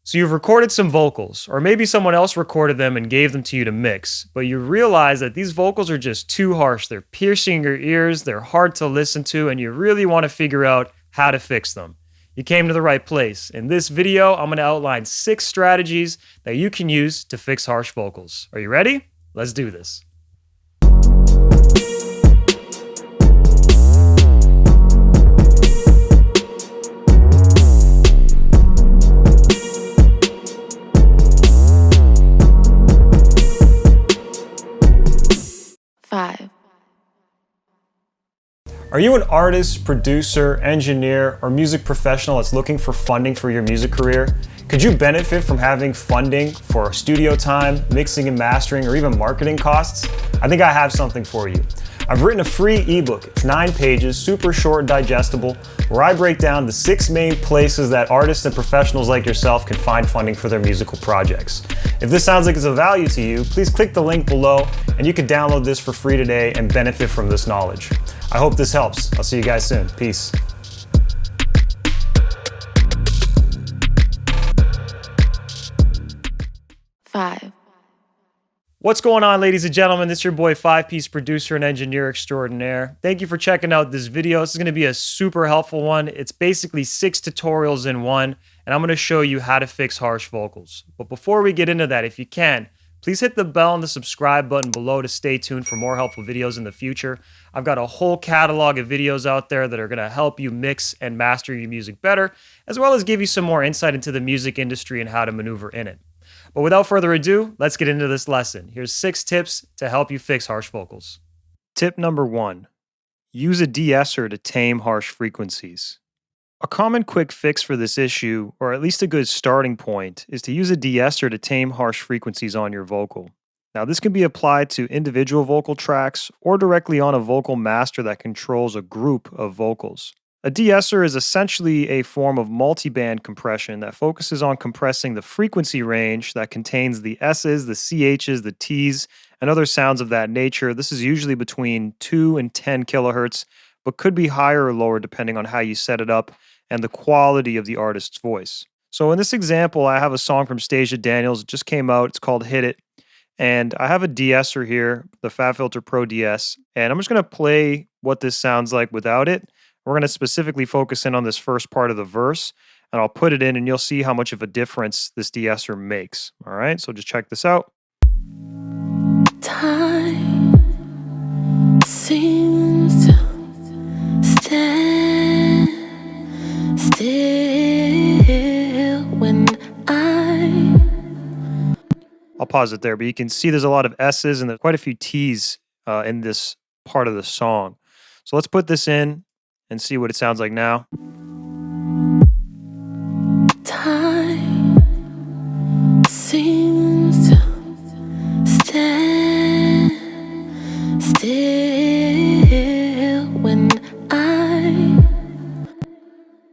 So you've recorded some vocals, or maybe someone else recorded them and gave them to you to mix, but you realize that these vocals are just too harsh. They're piercing your ears, they're hard to listen to, and you really want to figure out how to fix them. You came to the right place. In this video, I'm going to outline 6 strategies that you can use to fix harsh vocals. Are you ready? Let's do this. Are you an artist, producer, engineer, or music professional that's looking for funding for your music career? Could you benefit from having funding for studio time, mixing and mastering, or even marketing costs? I think I have something for you. I've written a free ebook. It's 9 pages, super short and digestible, where I break down the 6 main places that artists and professionals like yourself can find funding for their musical projects. If this sounds like it's of value to you, please click the link below and you can download this for free today and benefit from this knowledge. I hope this helps. I'll see you guys soon. Peace. What's going on, ladies and gentlemen? This is your boy 5-piece producer and engineer extraordinaire. Thank you for checking out this video. This is going to be a super helpful one. It's basically 6 tutorials in one, and I'm going to show you how to fix harsh vocals. But before we get into that, if you can, please hit the bell and the subscribe button below to stay tuned for more helpful videos in the future. I've got a whole catalog of videos out there that are going to help you mix and master your music better, as well as give you some more insight into the music industry and how to maneuver in it. But without further ado, let's get into this lesson. Here's 6 tips to help you fix harsh vocals. Tip number 1, use a de-esser to tame harsh frequencies. A common quick fix for this issue, or at least a good starting point, is to use a de-esser to tame harsh frequencies on your vocal. Now, this can be applied to individual vocal tracks or directly on a vocal master that controls a group of vocals. A de-esser is essentially a form of multiband compression that focuses on compressing the frequency range that contains the S's, the CH's, the T's, and other sounds of that nature. This is usually between 2 and 10 kilohertz, but could be higher or lower depending on how you set it up and the quality of the artist's voice. So in this example, I have a song from Stasia Daniels. It just came out. It's called Hit It. And I have a de-esser here, the FabFilter Pro DS, and I'm just going to play what this sounds like without it. We're going to specifically focus in on this first part of the verse, and I'll put it in and you'll see how much of a difference this de-esser makes. All right, so just check this out. Time seems to stand still when I'll pause it there, but you can see there's a lot of S's and there's quite a few T's in this part of the song. So let's put this in and see what it sounds like now. Time seems to stand still when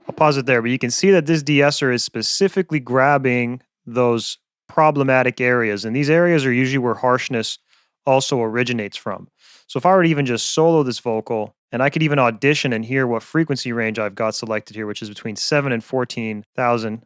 I'll pause it there, but you can see that this de-esser is specifically grabbing those problematic areas, and these areas are usually where harshness also originates from. So if I were to even just solo this vocal, and I could even audition and hear what frequency range I've got selected here, which is between 7 and 14,000.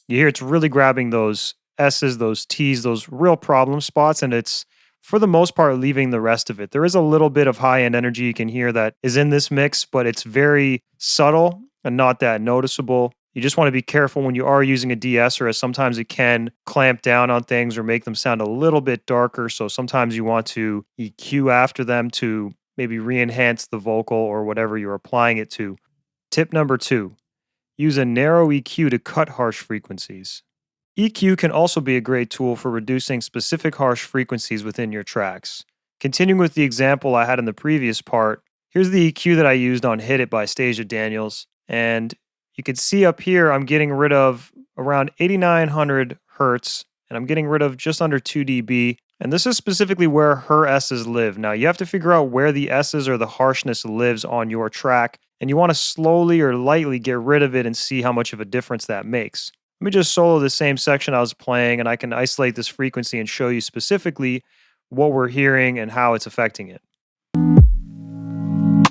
You hear it's really grabbing those S's, those T's, those real problem spots, and it's, for the most part, leaving the rest of it. There is a little bit of high-end energy you can hear that is in this mix, but it's very subtle and not that noticeable. You just want to be careful when you are using a de-esser, as sometimes it can clamp down on things or make them sound a little bit darker, so sometimes you want to EQ after them to maybe re-enhance the vocal or whatever you're applying it to. Tip number 2. Use a narrow EQ to cut harsh frequencies. EQ can also be a great tool for reducing specific harsh frequencies within your tracks. Continuing with the example I had in the previous part, here's the EQ that I used on Hit It by Stasia Daniels, and you can see up here I'm getting rid of around 8900 hertz, and I'm getting rid of just under 2 dB, and this is specifically where her S's live. Now you have to figure out where the S's or the harshness lives on your track, and you want to slowly or lightly get rid of it and see how much of a difference that makes. Let me just solo the same section I was playing, and I can isolate this frequency and show you specifically what we're hearing and how it's affecting it.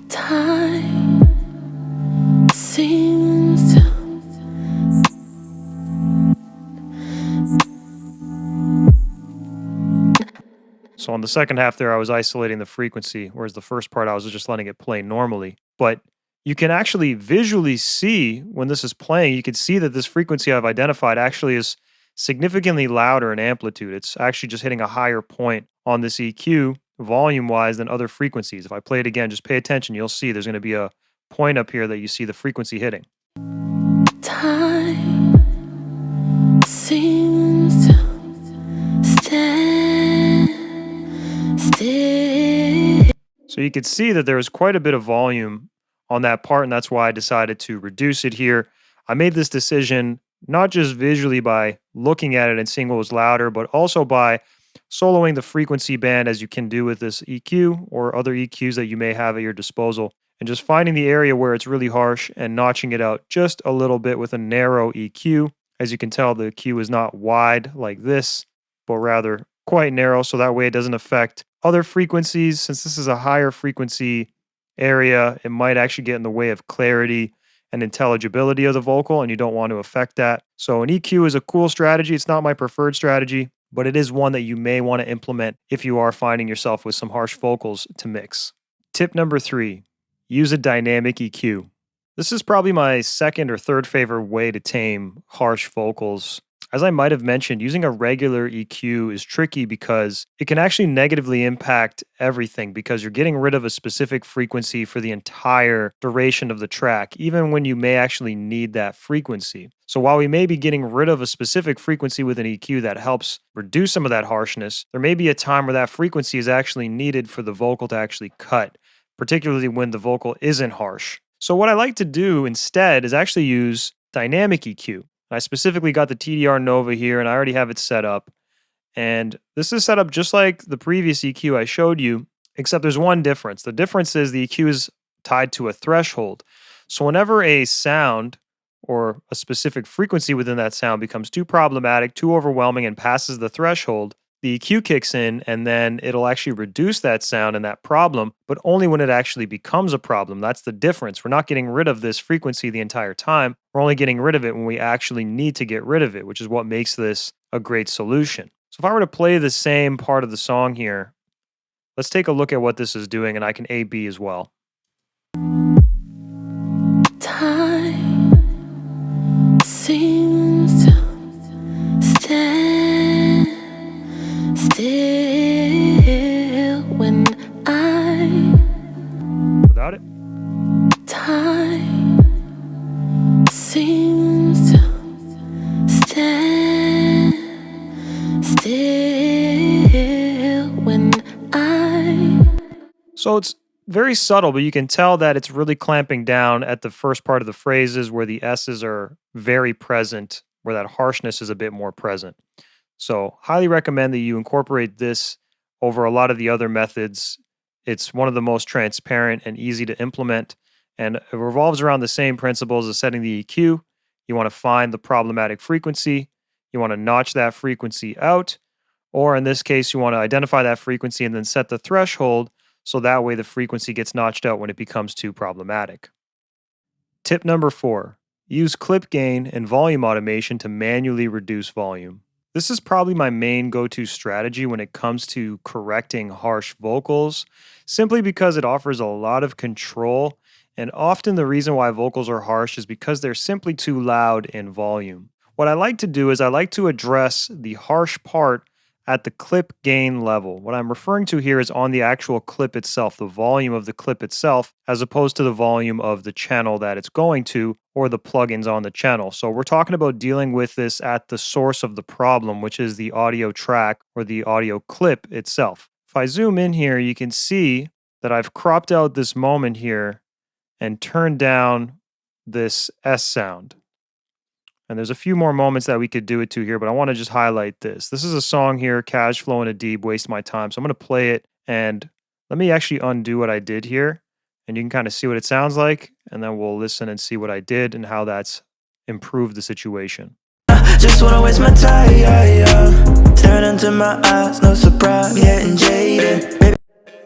Time seems So on the second half there, I was isolating the frequency, whereas the first part I was just letting it play normally. But you can actually visually see when this is playing, you can see that this frequency I've identified actually is significantly louder in amplitude. It's actually just hitting a higher point on this EQ volume wise than other frequencies. If I play it again, just pay attention, you'll see there's going to be a point up here that you see the frequency hitting. time seems stand still. So you could see that there was quite a bit of volume on that part, and that's why I decided to reduce it here. I made this decision not just visually by looking at it and seeing what was louder, but also by soloing the frequency band as you can do with this EQ or other EQs that you may have at your disposal, and just finding the area where it's really harsh and notching it out just a little bit with a narrow EQ. As you can tell, the EQ is not wide like this, but rather quite narrow, so that way it doesn't affect other frequencies. Since this is a higher frequency area, it might actually get in the way of clarity and intelligibility of the vocal, and you don't want to affect that. So an EQ is a cool strategy. It's not my preferred strategy, but it is one that you may want to implement if you are finding yourself with some harsh vocals to mix. Tip number 3, use a dynamic EQ. This is probably my second or third favorite way to tame harsh vocals. As I might have mentioned, using a regular EQ is tricky because it can actually negatively impact everything because you're getting rid of a specific frequency for the entire duration of the track, even when you may actually need that frequency. So while we may be getting rid of a specific frequency with an EQ that helps reduce some of that harshness, there may be a time where that frequency is actually needed for the vocal to actually cut, particularly when the vocal isn't harsh. So what I like to do instead is actually use dynamic EQ. I specifically got the TDR Nova here and I already have it set up. And this is set up just like the previous EQ I showed you, except there's one difference. The difference is the EQ is tied to a threshold. So whenever a sound or a specific frequency within that sound becomes too problematic, too overwhelming, and passes the threshold, the EQ kicks in and then it'll actually reduce that sound and that problem, but only when it actually becomes a problem. That's the difference. We're not getting rid of this frequency the entire time. We're only getting rid of it when we actually need to get rid of it, which is what makes this a great solution. So if I were to play the same part of the song here, let's take a look at what this is doing, and I can A-B as well. Time seems stand still when Without it. time seems stand still when So it's very subtle, but you can tell that it's really clamping down at the first part of the phrases where the S's are very present, where that harshness is a bit more present. So, highly recommend that you incorporate this over a lot of the other methods. It's one of the most transparent and easy to implement, and it revolves around the same principles as setting the EQ. You want to find the problematic frequency, you want to notch that frequency out, or in this case, you want to identify that frequency and then set the threshold so that way the frequency gets notched out when it becomes too problematic. Tip number 4, use clip gain and volume automation to manually reduce volume. This is probably my main go-to strategy when it comes to correcting harsh vocals, simply because it offers a lot of control, and often the reason why vocals are harsh is because they're simply too loud in volume. What I like to do is I like to address the harsh part at the clip gain level. What I'm referring to here is on the actual clip itself, the volume of the clip itself, as opposed to the volume of the channel that it's going to or the plugins on the channel. So we're talking about dealing with this at the source of the problem, which is the audio track or the audio clip itself. If I zoom in here, you can see that I've cropped out this moment here and turned down this S sound. And there's a few more moments that we could do it to here, but I want to just highlight this. This is a song here, Cash Flow in a Deep, Waste My Time. So I'm going to play it, and let me actually undo what I did here, and you can kind of see what it sounds like, and then we'll listen and see what I did and how that's improved the situation. just wanna waste my time. Staring into my eyes, no surprise, getting jaded. Baby,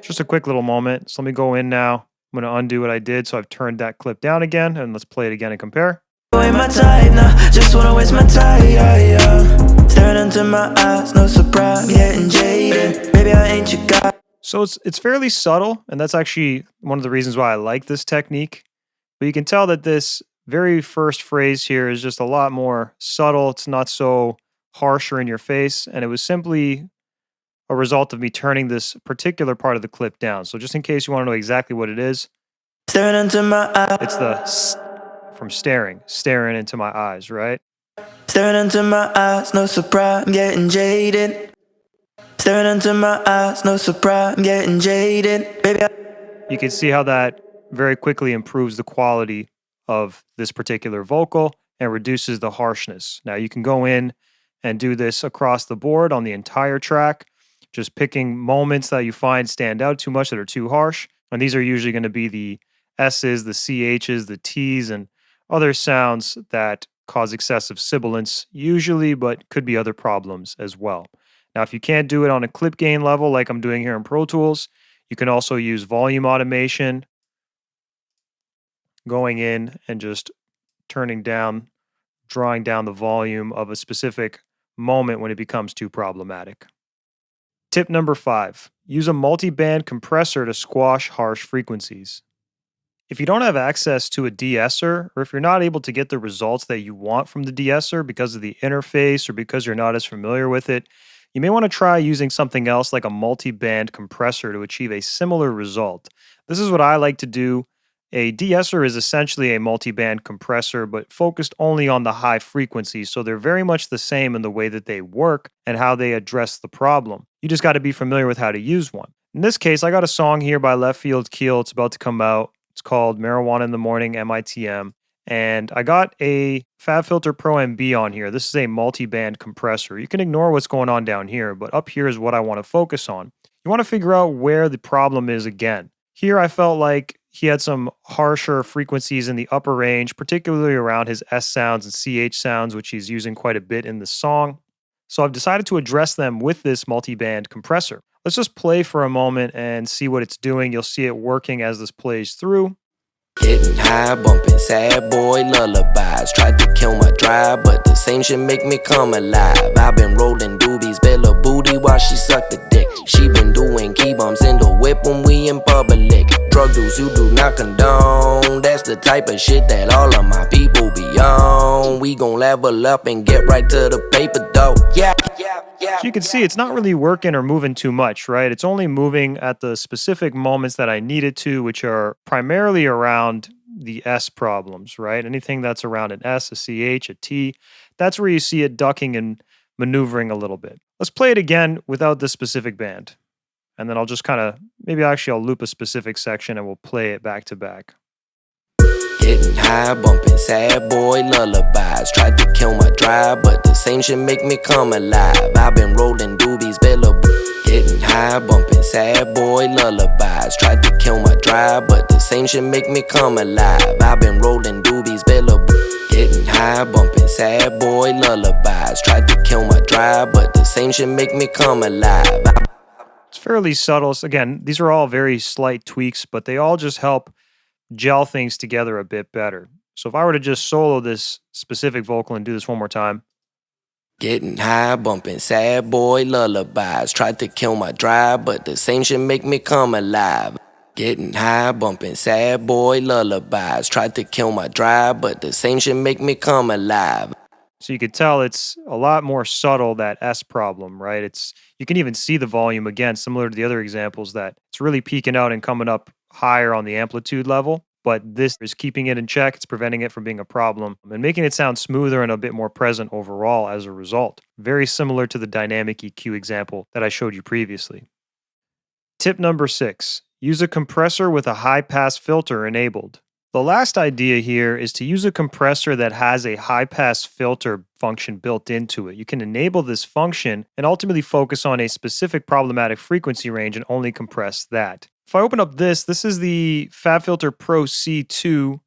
Just a quick little moment. So let me go in now. I'm going to undo what I did. So I've turned that clip down again, and let's play it again and compare. ain't my type, nah, just wanna waste my time. Staring into my eyes, no surprise, getting jaded. Baby, I ain't your guy. So it's fairly subtle, and that's actually one of the reasons why I like this technique. But you can tell that this very first phrase here is just a lot more subtle. It's not so harsh or in your face, and it was simply a result of me turning this particular part of the clip down. So just in case you want to know exactly what it is, Staring into my eyes, it's the from staring into my eyes, right? staring into my eyes, no surprise, I'm getting jaded. Staring into my eyes, no surprise, I'm getting jaded. Baby, You can see how that very quickly improves the quality of this particular vocal and reduces the harshness. Now you can go in and do this across the board on the entire track, just picking moments that you find stand out too much that are too harsh. And these are usually going to be the S's, the CH's, the T's, and other sounds that cause excessive sibilance usually, but could be other problems as well. Now, if you can't do it on a clip gain level like I'm doing here in Pro Tools, you can also use volume automation, going in and just turning down, drawing down the volume of a specific moment when it becomes too problematic. Tip number 5, use a multi-band compressor to squash harsh frequencies. If you don't have access to a de-esser, or if you're not able to get the results that you want from the de-esser because of the interface or because you're not as familiar with it, you may want to try using something else like a multi-band compressor to achieve a similar result. This is what I like to do. A de-esser is essentially a multi-band compressor, but focused only on the high frequencies, so they're very much the same in the way that they work and how they address the problem. You just got to be familiar with how to use one. In this case, I got a song here by Left Field Keel. It's about to come out. It's called Marijuana in the Morning, MITM. And I got a FabFilter Pro MB on here. This is a multi-band compressor. You can ignore what's going on down here, but up here is what I want to focus on. You want to figure out where the problem is again. Here I felt like he had some harsher frequencies in the upper range, particularly around his S sounds and CH sounds, which he's using quite a bit in the song. So I've decided to address them with this multi-band compressor. Let's just play for a moment and see what it's doing. You'll see it working as this plays through. Getting high, bumping sad boy lullabies. Tried to kill my drive, but the same shit make me come alive. I've been rolling doobies, Bella booty while she suck the dick. She been doing key bumps in the whip when we in public. Drug use you do not condone. That's the type of shit that all of my people be on. We gon' level up and get right to the paper though. Yeah. So you can see it's not really working or moving too much, right? It's only moving at the specific moments that I need it to, which are primarily around the S problems, right? Anything that's around an S, a CH, a T, that's where you see it ducking and maneuvering a little bit. Let's play it again without this specific band. And then I'll just kind of, maybe actually I'll loop a specific section and we'll play it back to back. Getting high, bumping sad boy lullabies. Tried to kill my drive, but the same shit make me come alive. I've been rolling doobies, Bella. Getting high, bumping sad boy lullabies. Tried to kill my drive, but the same shit make me come alive. I've been rolling doobies, Bella. Getting high, bumping sad boy lullabies. Tried to kill my drive, but the same shit make me come alive. It's fairly subtle. So again, these are all very slight tweaks, but they all just help gel things together a bit better. So if I were to just solo this specific vocal and do this one more time. Getting high, bumping sad boy lullabies. Tried to kill my drive, but the same shit make me come alive. Getting high, bumping sad boy lullabies. Tried to kill my drive, but the same shit make me come alive. So you could tell it's a lot more subtle, that S problem, right? You can even see the volume again, similar to the other examples, that it's really peaking out and coming up higher on the amplitude level. But this is keeping it in check. It's preventing it from being a problem and making it sound smoother and a bit more present overall as a result. Very similar to the dynamic EQ example that I showed you previously. Tip number 6, use a compressor with a high-pass filter enabled. The last idea here is to use a compressor that has a high-pass filter function built into it. You can enable this function and ultimately focus on a specific problematic frequency range and only compress that. If I open up this is the FabFilter Pro C2,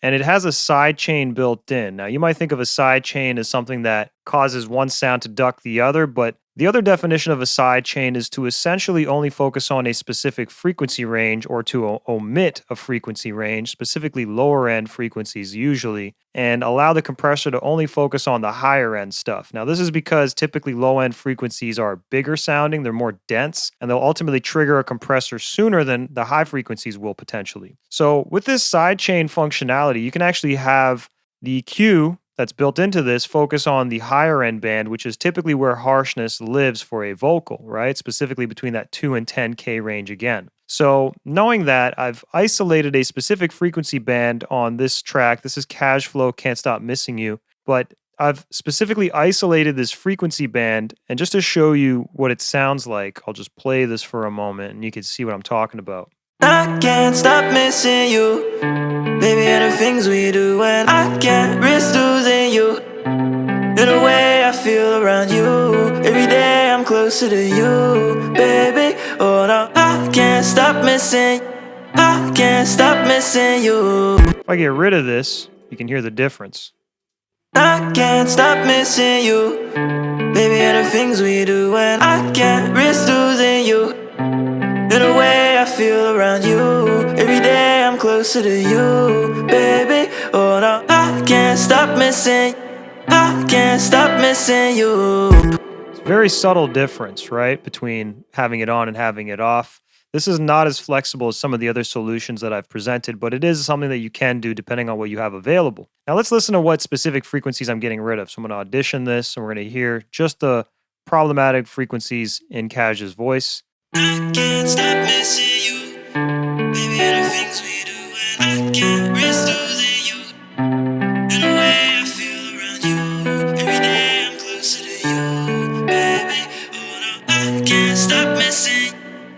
and it has a side chain built in. Now, you might think of a side chain as something that causes one sound to duck the other, but the other definition of a side chain is to essentially only focus on a specific frequency range or to omit a frequency range, specifically lower end frequencies usually, and allow the compressor to only focus on the higher end stuff. Now, this is because typically low end frequencies are bigger sounding, they're more dense, and they'll ultimately trigger a compressor sooner than the high frequencies will potentially. So, with this side chain functionality, you can actually have the EQ that's built into this focus on the higher end band, which is typically where harshness lives for a vocal, right? Specifically between that 2 and 10K range again. So knowing that, I've isolated a specific frequency band on this track. This is Cash Flow, Can't Stop Missing You. But I've specifically isolated this frequency band, and just to show you what it sounds like, I'll just play this for a moment and you can see what I'm talking about. I can't stop missing you, baby, and the things we do, and I can't risk losing you. In a way I feel around you, every day I'm closer to you, baby. Oh no, I can't stop missing, I can't stop missing you. If I get rid of this, you can hear the difference. I can't stop missing you, baby, and the things we do, and I can't risk losing you. In a way I feel around you, every day I'm closer to you, baby. Oh no, I can't stop missing, I can't stop missing you. It's a very subtle difference, right, between having it on and having it off. This is not as flexible as some of the other solutions that I've presented, but it is something that you can do depending on what you have available. Now let's listen to what specific frequencies I'm getting rid of. So I'm going to audition this, and we're going to hear just the problematic frequencies in Cash's voice. I can't stop missing you, baby, and the things we do, and I can't risk losing you. In a way I feel around you, every day I'm closer to you, baby. Oh no, I can't stop missing,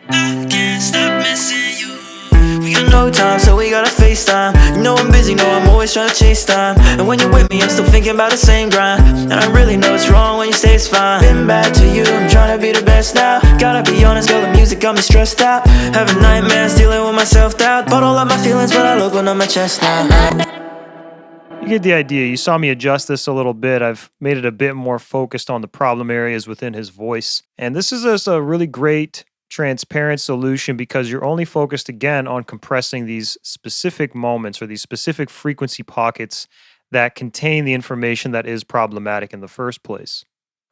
I can't stop missing you. We got no time, so we gotta FaceTime. You know I'm busy, know I'm always trying to chase time. And when you're with me, I'm still thinking about the same grind. And I really know it's wrong when you say it's fine. Been bad to you, I'm trying to be the best now. Gotta be honest, girl, the music got me stressed out. Having nightmares, dealing with my self-doubt. Bottle up my feelings, but I look on my chest now. You get the idea. You saw me adjust this a little bit. I've made it a bit more focused on the problem areas within his voice. And this is just a really great transparent solution because you're only focused again on compressing these specific moments or these specific frequency pockets that contain the information that is problematic in the first place.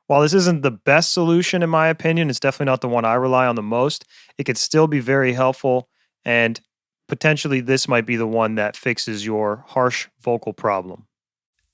While this isn't the best solution in my opinion, it's definitely not the one I rely on the most, it could still be very helpful, and potentially this might be the one that fixes your harsh vocal problem.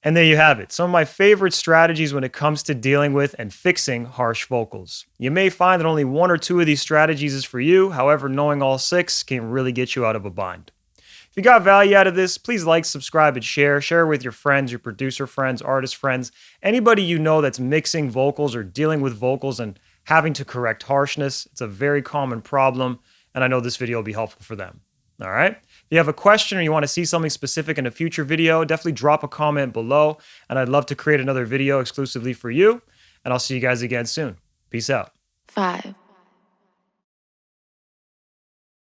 And there you have it, some of my favorite strategies when it comes to dealing with and fixing harsh vocals. You may find that only one or two of these strategies is for you, however, knowing all six can really get you out of a bind. If you got value out of this, please like, subscribe, and share. Share it with your friends, your producer friends, artist friends, anybody you know that's mixing vocals or dealing with vocals and having to correct harshness. It's a very common problem, and I know this video will be helpful for them. All right? If you have a question or you want to see something specific in a future video, definitely drop a comment below, and I'd love to create another video exclusively for you, and I'll see you guys again soon. Peace out. 5,